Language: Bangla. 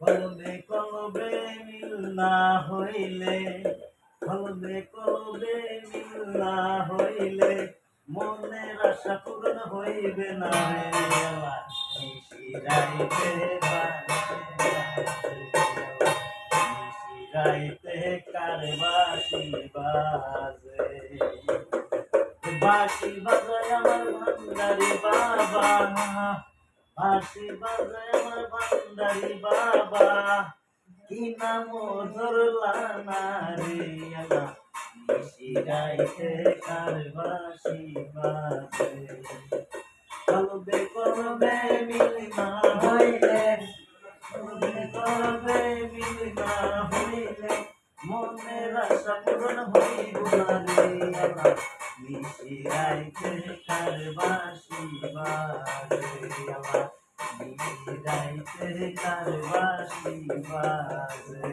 কলবে কলবে মিল না হইলে, কলবে কলবে মিল না হইলে মনের আশা পূরণ হইবে না রে আল্লাহ। নিশিরাইতে নিশিরাইতে কার বাঁশি বাজে, বাঁশি বাজায় আমার ভান্ডারি বাবা, বাঁশি বাজায় আমার ভান্ডারি বাবা, কি নাম ধরলা না রে আল্লাহ। নিশিরাইতে কার বাঁশি বাজে, কলবে কলবে মিল না হইলে, কলবে কলবে মিল না হইলে মনের আশা পূরণ হইব না রে আল্লাহ। নিশিরাইতে কার বাঁশি বাজে আল্লাহ, নিশিরাইতে কার বাঁশি বাজে।